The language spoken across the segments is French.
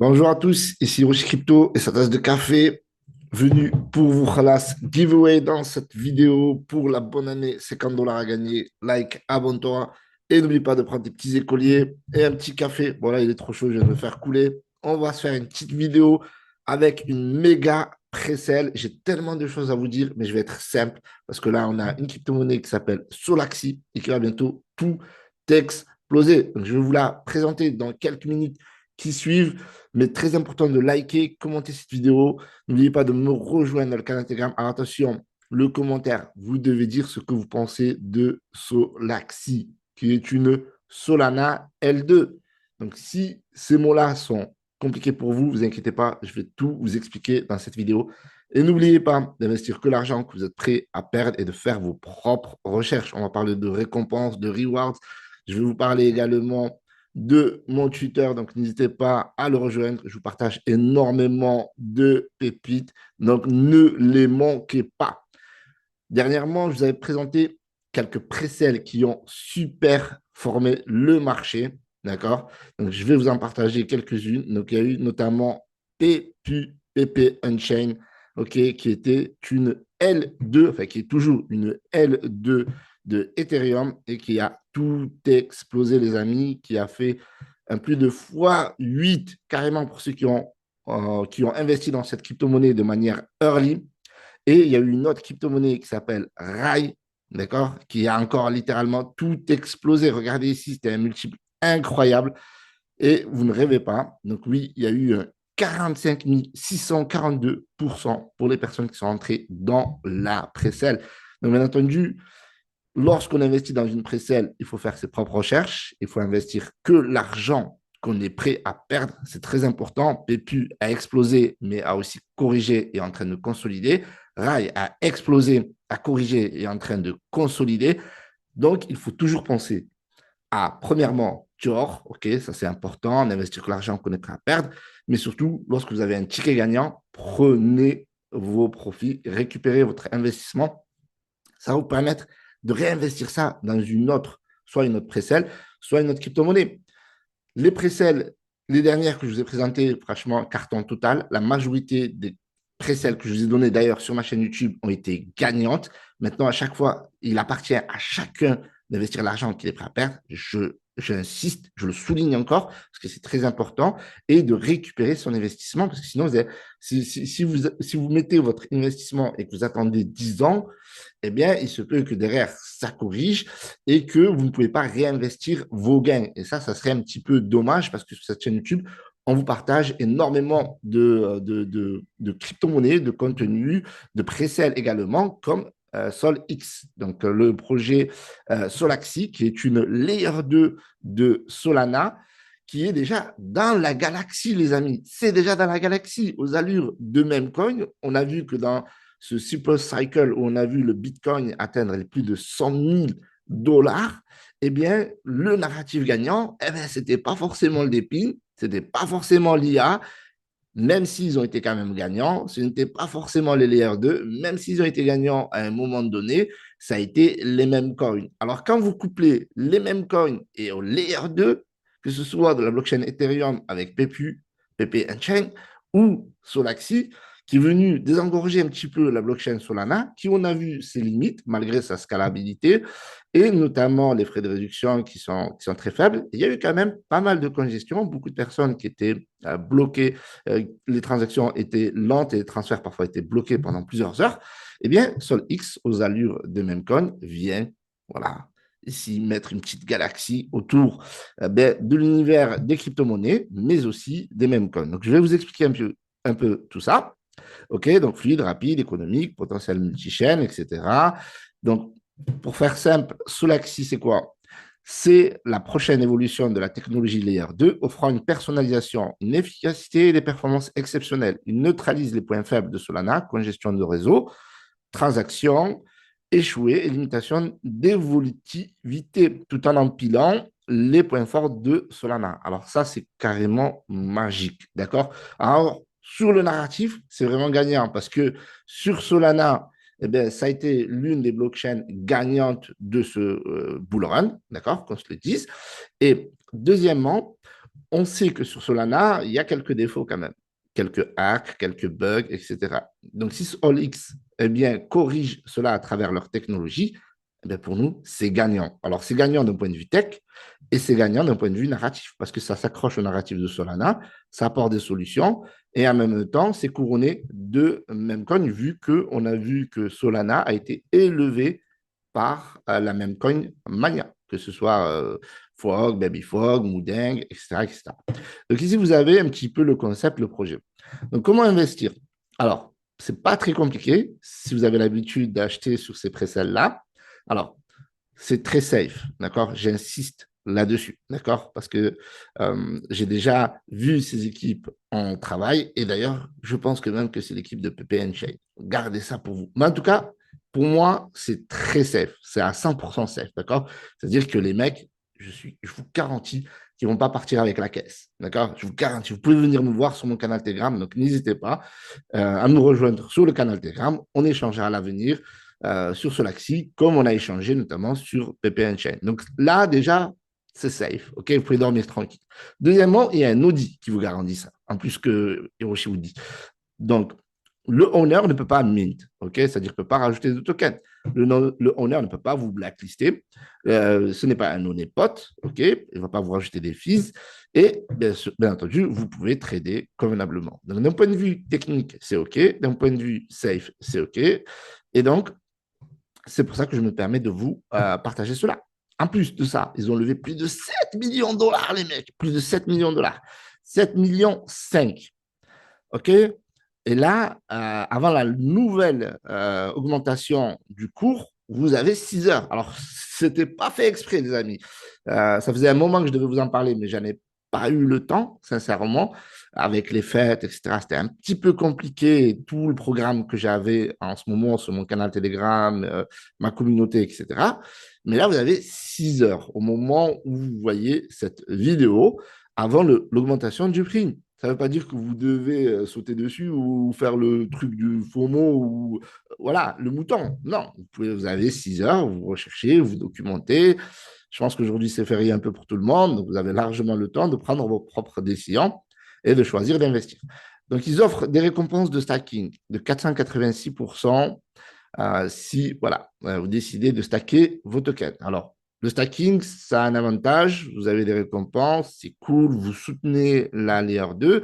Bonjour à tous, ici Roche Crypto et sa tasse de café. Venu pour vous khalas giveaway dans cette vidéo pour la bonne année, 50 dollars à gagner. Like, abonne-toi et n'oublie pas de prendre tes petits écoliers et un petit café. Bon là, il est trop chaud, je viens de me faire couler. On va se faire une petite vidéo avec une méga pré-sale. J'ai tellement de choses à vous dire, mais je vais être simple parce que là, on a une crypto-monnaie qui s'appelle Solaxi et qui va bientôt tout exploser. Donc, je vais vous la présenter dans quelques minutes qui suivent, mais très important de liker, commenter cette vidéo. N'oubliez pas de me rejoindre dans le canal Telegram. Alors attention, le commentaire, vous devez dire ce que vous pensez de Solaxi, qui est une Solana L2. Donc, si ces mots-là sont compliqués pour vous, vous inquiétez pas, je vais tout vous expliquer dans cette vidéo. Et n'oubliez pas d'investir que l'argent que vous êtes prêt à perdre et de faire vos propres recherches. On va parler de récompenses, de rewards. Je vais vous parler également de mon Twitter. Donc, n'hésitez pas à le rejoindre. Je vous partage énormément de pépites. Donc, ne les manquez pas. Dernièrement, je vous avais présenté quelques précelles qui ont super formé le marché. D'accord? Donc, je vais vous en partager quelques-unes. Donc, il y a eu notamment PPU, PP Unchain, OK, qui était une L2, enfin, qui est toujours une L2 de Ethereum et qui a tout explosé, les amis, qui a fait un plus de fois 8 carrément pour ceux qui ont investi dans cette crypto-monnaie de manière early. Et il y a eu une autre crypto-monnaie qui s'appelle RAI, d'accord, qui a encore littéralement tout explosé. Regardez ici, c'était un multiple incroyable. Et vous ne rêvez pas. Donc oui, il y a eu 45 642% pour les personnes qui sont entrées dans la précelle. Donc bien entendu, lorsqu'on investit dans une précelle, il faut faire ses propres recherches. Il faut investir que l'argent qu'on est prêt à perdre. C'est très important. PEPU a explosé, mais a aussi corrigé et est en train de consolider. RAI a explosé, a corrigé et est en train de consolider. Donc, il faut toujours penser à, premièrement, Dior, ok, ça c'est important, d'investir que l'argent qu'on est prêt à perdre, mais surtout, lorsque vous avez un ticket gagnant, prenez vos profits, récupérez votre investissement. Ça va vous permettre de réinvestir ça dans une autre, soit une autre précelle, soit une autre crypto-monnaie. Les précelles, les dernières que je vous ai présentées, franchement, carton total. La majorité des précelles que je vous ai données d'ailleurs sur ma chaîne YouTube ont été gagnantes. Maintenant, à chaque fois, il appartient à chacun d'investir l'argent qu'il est prêt à perdre. J'insiste, je le souligne encore, parce que c'est très important, et de récupérer son investissement, parce que sinon, si vous mettez votre investissement et que vous attendez 10 ans, eh bien, il se peut que derrière, ça corrige et que vous ne pouvez pas réinvestir vos gains. Et ça serait un petit peu dommage parce que sur cette chaîne YouTube, on vous partage énormément de crypto-monnaies, de contenu, de pré-sale également, comme SolX. Donc, le projet Solaxi, qui est une layer 2 de Solana, qui est déjà dans la galaxie, les amis. C'est déjà dans la galaxie. Aux allures de même coin, on a vu que dans ce super cycle où on a vu le Bitcoin atteindre les plus de 100 000 dollars, eh bien, le narratif gagnant, eh bien, ce n'était pas forcément le DePIN, ce n'était pas forcément l'IA, même s'ils ont été quand même gagnants, ce n'était pas forcément les layers 2, même s'ils ont été gagnants à un moment donné, ça a été les mêmes coins. Alors, quand vous couplez les mêmes coins et au layer 2, que ce soit de la blockchain Ethereum avec PEPU, PP Chain ou Solaxi, qui est venu désengorger un petit peu la blockchain Solana, qui on a vu ses limites malgré sa scalabilité et notamment les frais de réduction qui sont très faibles. Il y a eu quand même pas mal de congestion, beaucoup de personnes qui étaient bloquées, les transactions étaient lentes et les transferts parfois étaient bloqués pendant plusieurs heures. Eh bien, SolX, aux allures de Memcon, vient, voilà, ici mettre une petite galaxie autour de l'univers des crypto-monnaies, mais aussi des Memcon. Donc, je vais vous expliquer un peu tout ça. OK, donc fluide, rapide, économique, potentiel multi-chaîne, etc. Donc, pour faire simple, Solaxi, c'est quoi? C'est la prochaine évolution de la technologie Layer 2, offrant une personnalisation, une efficacité et des performances exceptionnelles. Il neutralise les points faibles de Solana, congestion de réseau, transactions, échouées et limitation d'évolutivité, tout en empilant les points forts de Solana. Alors ça, c'est carrément magique, d'accord? Alors, sur le narratif, c'est vraiment gagnant parce que sur Solana, eh bien, ça a été l'une des blockchains gagnantes de ce bull run, d'accord, qu'on se le dise. Et deuxièmement, on sait que sur Solana, il y a quelques défauts quand même, quelques hacks, quelques bugs, etc. Donc, si SolX eh bien, corrige cela à travers leur technologie, eh bien, pour nous, c'est gagnant. Alors, c'est gagnant d'un point de vue tech et c'est gagnant d'un point de vue narratif parce que ça s'accroche au narratif de Solana, ça apporte des solutions et en même temps, c'est couronné de Memcoin vu qu'on a vu que Solana a été élevé par la Memcoin Mania, que ce soit Fog, Baby Fog, Moudeng, etc., etc. Donc ici, vous avez un petit peu le concept, le projet. Donc comment investir? Alors, c'est pas très compliqué si vous avez l'habitude d'acheter sur ces précelles-là. Alors, c'est très safe, d'accord? J'insiste là-dessus, d'accord? Parce que j'ai déjà vu ces équipes en travail et d'ailleurs, je pense que même que c'est l'équipe de PP Chain. Gardez ça pour vous. Mais en tout cas, pour moi, c'est très safe. C'est à 100% safe, d'accord? C'est-à-dire que les mecs, je vous garantis qu'ils ne vont pas partir avec la caisse, d'accord? Je vous garantis. Vous pouvez venir me voir sur mon canal Telegram, donc n'hésitez pas à nous rejoindre sur le canal Telegram. On échangera à l'avenir sur Solaxi, comme on a échangé notamment sur PPN Chain. Donc là, déjà, c'est safe. OK, vous pouvez dormir tranquille. Deuxièmement, il y a un audit qui vous garantit ça, en plus que Hiroshi vous dit. Donc, le owner ne peut pas mint, OK? C'est-à-dire qu'il ne peut pas rajouter de tokens. Le owner ne peut pas vous blacklister. Ce n'est pas un honeypot, OK? Il ne va pas vous rajouter des fees. Et bien entendu, vous pouvez trader convenablement. Donc, d'un point de vue technique, c'est OK. D'un point de vue safe, c'est OK. Et donc, c'est pour ça que je me permets de vous partager cela. En plus de ça, ils ont levé plus de 7 millions de dollars, les mecs. Plus de 7 millions de dollars. 7 millions 5. OK? Et là, avant la nouvelle augmentation du cours, vous avez 6 heures. Alors, ce n'était pas fait exprès, les amis. Ça faisait un moment que je devais vous en parler, mais j'en ai pas eu le temps, sincèrement, avec les fêtes, etc. C'était un petit peu compliqué, tout le programme que j'avais en ce moment sur mon canal Telegram, ma communauté, etc. Mais là, vous avez 6 heures au moment où vous voyez cette vidéo avant l'augmentation du prix. Ça ne veut pas dire que vous devez sauter dessus ou faire le truc du FOMO ou voilà, le mouton. Non, vous avez 6 heures, vous recherchez, vous documentez. Je pense qu'aujourd'hui, c'est férié un peu pour tout le monde, donc vous avez largement le temps de prendre vos propres décisions et de choisir d'investir. Donc, ils offrent des récompenses de stacking de 486% si voilà, vous décidez de stacker vos tokens. Alors, le stacking, ça a un avantage, vous avez des récompenses, c'est cool, vous soutenez la layer 2.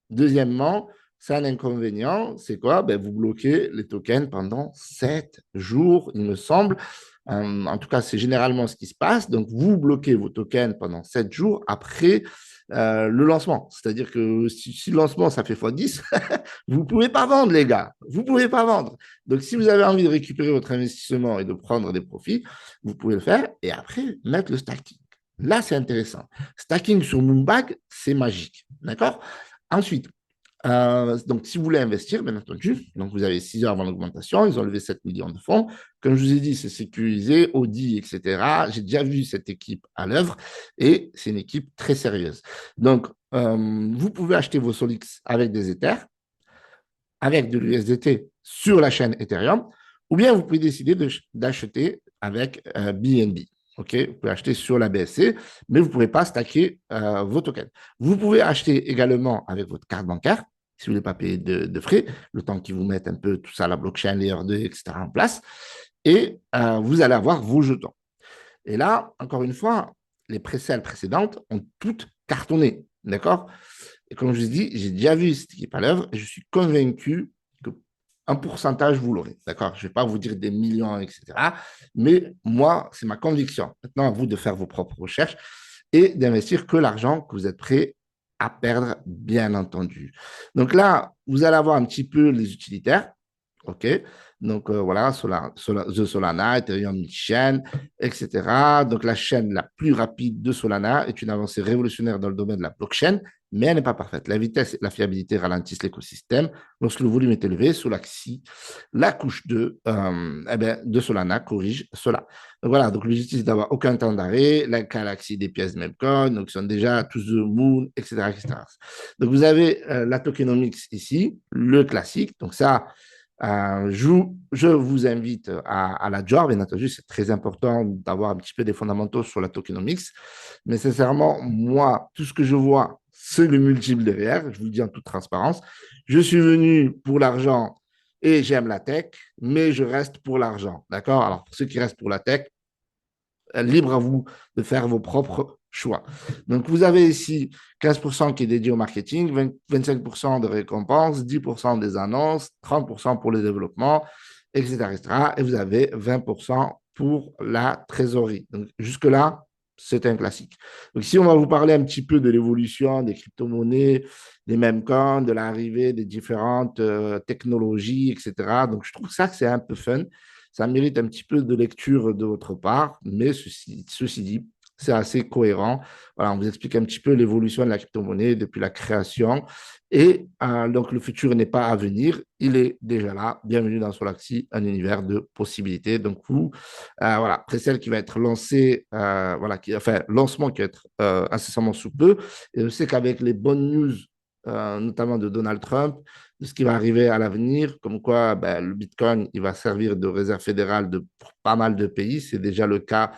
Deuxièmement, ça a un inconvénient, c'est quoi? Ben, vous bloquez les tokens pendant 7 jours, il me semble. En tout cas, c'est généralement ce qui se passe. Donc, vous bloquez vos tokens pendant 7 jours après le lancement. C'est-à-dire que si le lancement, ça fait x10, vous ne pouvez pas vendre, les gars. Vous ne pouvez pas vendre. Donc, si vous avez envie de récupérer votre investissement et de prendre des profits, vous pouvez le faire et après mettre le stacking. Là, c'est intéressant. Stacking sur Moonbag, c'est magique. D'accord? Ensuite, donc, si vous voulez investir, bien entendu, donc vous avez 6 heures avant l'augmentation, ils ont levé 7 millions de fonds. Comme je vous ai dit, c'est sécurisé, Audi, etc. J'ai déjà vu cette équipe à l'œuvre et c'est une équipe très sérieuse. Donc, vous pouvez acheter vos Solix avec des Ethers, avec de l'USDT sur la chaîne Ethereum, ou bien vous pouvez décider d'acheter avec BNB. OK, vous pouvez acheter sur la BSC, mais vous ne pourrez pas stacker vos tokens. Vous pouvez acheter également avec votre carte bancaire, si vous ne voulez pas payer de frais, le temps qu'ils vous mettent un peu tout ça, la blockchain, layer 2, etc. en place, et vous allez avoir vos jetons. Et là, encore une fois, les précelles précédentes ont toutes cartonné, d'accord? Et comme je vous dis, j'ai déjà vu cette équipe à l'œuvre et je suis convaincu qu'un pourcentage, vous l'aurez, d'accord? Je ne vais pas vous dire des millions, etc. Mais moi, c'est ma conviction. Maintenant, à vous de faire vos propres recherches et d'investir que l'argent que vous êtes prêt à perdre, bien entendu. Donc là, vous allez avoir un petit peu les utilitaires, OK? Donc voilà, The Solana, Ethereum Chain, etc. Donc la chaîne la plus rapide de Solana est une avancée révolutionnaire dans le domaine de la blockchain, mais elle n'est pas parfaite. La vitesse et la fiabilité ralentissent l'écosystème. Lorsque le volume est élevé, Solaxi, la couche de Solana corrige cela. Donc voilà, donc l'objectif c'est d'avoir aucun temps d'arrêt, la galaxie des pièces de Memcoin, donc ils sont déjà tous the moon, etc., etc. Donc vous avez la tokenomics ici, le classique. Donc ça, Je vous invite à la Dior, bien entendu, c'est très important d'avoir un petit peu des fondamentaux sur la tokenomics. Mais sincèrement, moi, tout ce que je vois, c'est le multiple derrière. Je vous le dis en toute transparence. Je suis venu pour l'argent et j'aime la tech, mais je reste pour l'argent. D'accord? Alors, pour ceux qui restent pour la tech, libre à vous de faire vos propres choix. Donc, vous avez ici 15% qui est dédié au marketing, 25% de récompenses, 10% des annonces, 30% pour le développement, etc., etc. Et vous avez 20% pour la trésorerie. Donc, jusque-là, c'est un classique. Donc, si on va vous parler un petit peu de l'évolution des crypto-monnaies, des mêmes coins, de l'arrivée des différentes technologies, etc. Donc, je trouve ça que c'est un peu fun. Ça mérite un petit peu de lecture de votre part, mais ceci dit, c'est assez cohérent. Voilà, on vous explique un petit peu l'évolution de la crypto-monnaie depuis la création. Et donc, le futur n'est pas à venir, il est déjà là. Bienvenue dans Solaxy, un univers de possibilités. Donc, vous, voilà, Précelle qui va être lancé, voilà, enfin, lancement qui va être incessamment sous peu. Et je sais qu'avec les bonnes news, notamment de Donald Trump, de ce qui va arriver à l'avenir, comme quoi ben, le Bitcoin, il va servir de réserve fédérale pour pas mal de pays. C'est déjà le cas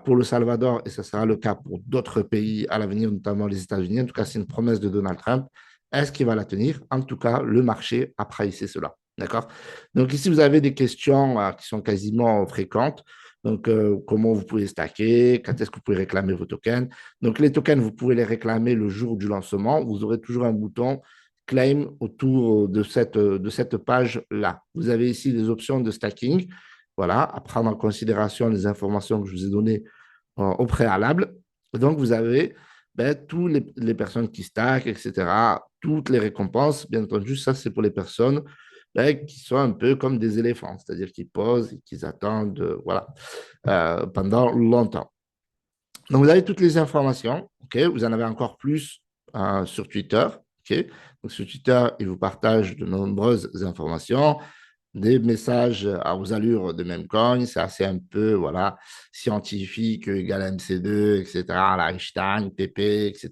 pour le Salvador et ce sera le cas pour d'autres pays à l'avenir, notamment les États-Unis. En tout cas, c'est une promesse de Donald Trump. Est-ce qu'il va la tenir? En tout cas, le marché a price cela. D'accord? Donc ici, vous avez des questions qui sont quasiment fréquentes. Donc, comment vous pouvez stacker? Quand est-ce que vous pouvez réclamer vos tokens? Donc, les tokens, vous pouvez les réclamer le jour du lancement. Vous aurez toujours un bouton claim autour de cette page-là. Vous avez ici des options de stacking, voilà, à prendre en considération les informations que je vous ai données au préalable. Donc, vous avez ben, toutes les personnes qui stackent, etc., toutes les récompenses. Bien entendu, ça, c'est pour les personnes ben, qui sont un peu comme des éléphants, c'est-à-dire qui posent et qui attendent voilà, pendant longtemps. Donc, vous avez toutes les informations. Okay, vous en avez encore plus sur Twitter. Okay. Donc, sur Twitter, il vous partage de nombreuses informations, des messages aux allures de Memcoin. C'est assez un peu voilà, scientifique, égal à MC2, etc., la Einstein, PP, etc.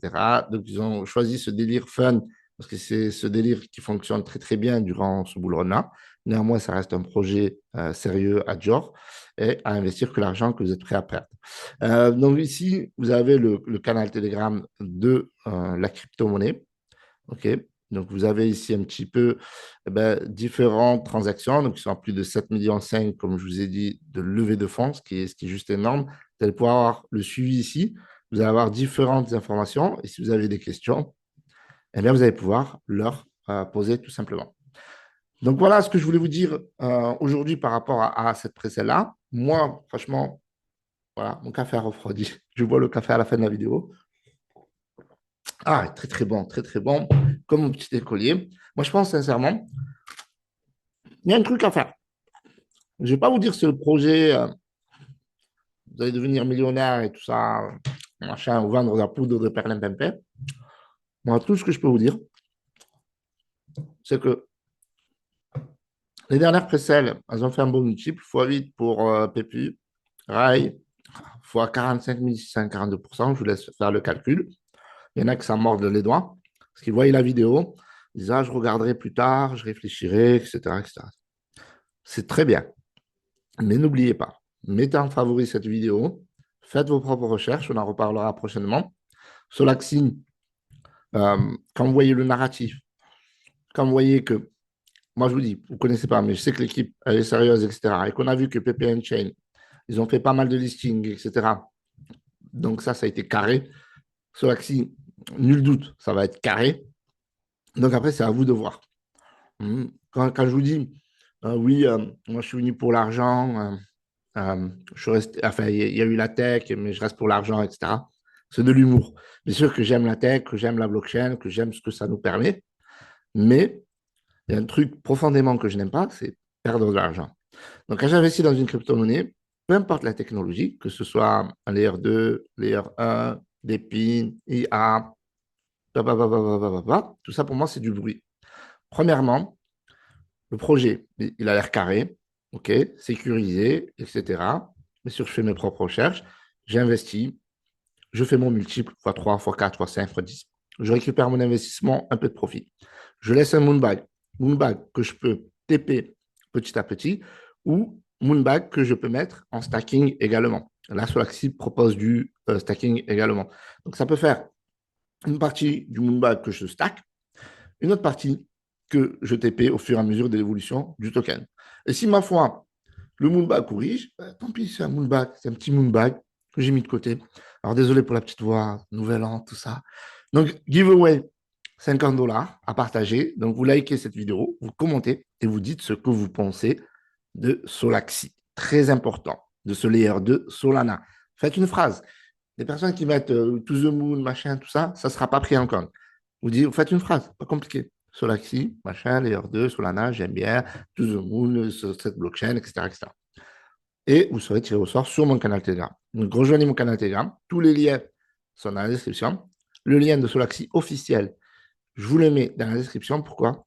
Donc, ils ont choisi ce délire fun parce que c'est ce délire qui fonctionne très, très bien durant ce bull run-là. Néanmoins, ça reste un projet sérieux à Dior et à investir que l'argent que vous êtes prêt à perdre. Donc ici, vous avez le canal Telegram de la crypto-monnaie. OK. Donc, vous avez ici un petit peu différentes transactions. Donc, ils sont à plus de 7,5 millions, comme je vous ai dit, de levée de fonds, ce qui est juste énorme. Vous allez pouvoir avoir le suivi ici. Vous allez avoir différentes informations. Et si vous avez des questions, eh bien, vous allez pouvoir leur poser tout simplement. Donc, voilà ce que je voulais vous dire aujourd'hui par rapport à cette précelle-là. Moi, franchement, voilà, mon café a refroidi. Je bois le café à la fin de la vidéo. Ah, très très bon, comme mon petit écolier. Moi, je pense sincèrement, il y a un truc à faire. Je ne vais pas vous dire que c'est le projet, vous allez devenir millionnaire et tout ça, machin, ou vendre de la poudre de perlimpinpin. Moi, tout ce que je peux vous dire, c'est que les dernières précelles, elles ont fait un bon multiple, x8 pour PPU, RAI, fois 45 642%, je vous laisse faire le calcul. Il y en a qui s'en mordent les doigts, parce qu'ils voient la vidéo, ils disent, ah, je regarderai plus tard, je réfléchirai, etc., etc. C'est très bien. Mais n'oubliez pas, mettez en favori cette vidéo, faites vos propres recherches, on en reparlera prochainement. Solaxine, quand vous voyez le narratif, quand vous voyez que, moi je vous dis, vous ne connaissez pas, mais je sais que l'équipe elle est sérieuse, etc. Et qu'on a vu que PPN Chain, ils ont fait pas mal de listings, etc. Donc ça a été carré. Solaxine, nul doute, ça va être carré. Donc après, c'est à vous de voir. Quand je vous dis, oui, moi je suis venu pour l'argent, je suis resté, enfin, il y a eu la tech, mais je reste pour l'argent, etc. C'est de l'humour. Bien sûr que j'aime la tech, que j'aime la blockchain, que j'aime ce que ça nous permet, mais il y a un truc profondément que je n'aime pas, c'est perdre de l'argent. Donc, quand j'investis dans une crypto-monnaie, peu importe la technologie, que ce soit un layer 2, layer 1, des pins, IA, tout ça pour moi, c'est du bruit. Premièrement, le projet, il a l'air carré, OK, sécurisé, etc. Bien sûr, je fais mes propres recherches, j'investis, je fais mon multiple, x3, x4, x5, x10. Je récupère mon investissement, un peu de profit. Je laisse un moonbag que je peux TP petit à petit, ou Moonbag que je peux mettre en stacking également. Là, Solaxy propose du stacking également. Donc, ça peut faire une partie du Moonbag que je stack, une autre partie que je TP au fur et à mesure de l'évolution du token. Et si, ma foi, le Moonbag corrige, tant pis, c'est un Moonbag, c'est un petit Moonbag que j'ai mis de côté. Alors, désolé pour la petite voix, nouvel an, tout ça. Donc, giveaway, 50 dollars à partager. Donc, vous likez cette vidéo, vous commentez et vous dites ce que vous pensez de Solaxy. Très important, de ce layer de Solana. Faites une phrase. Les personnes qui mettent to the moon, machin, tout ça, ça ne sera pas pris en compte. Vous faites une phrase, pas compliqué. Solaxy, machin, layer 2, Solana, j'aime bien, to the moon, cette blockchain, etc., etc. Et vous serez tiré au sort sur mon canal Telegram. Donc, rejoignez mon canal Telegram. Tous les liens sont dans la description. Le lien de Solaxy officiel, je vous le mets dans la description. Pourquoi?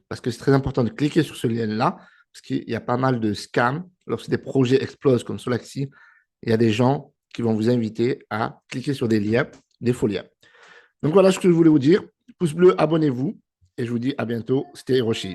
Parce que c'est très important de cliquer sur ce lien-là, parce qu'il y a pas mal de scams. Lorsque des projets explosent comme Solaxy, il y a des gens qui vont vous inviter à cliquer sur des liens, des faux liens. Donc voilà ce que je voulais vous dire. Pouce bleu, abonnez-vous. Et je vous dis à bientôt. C'était Hiroshi.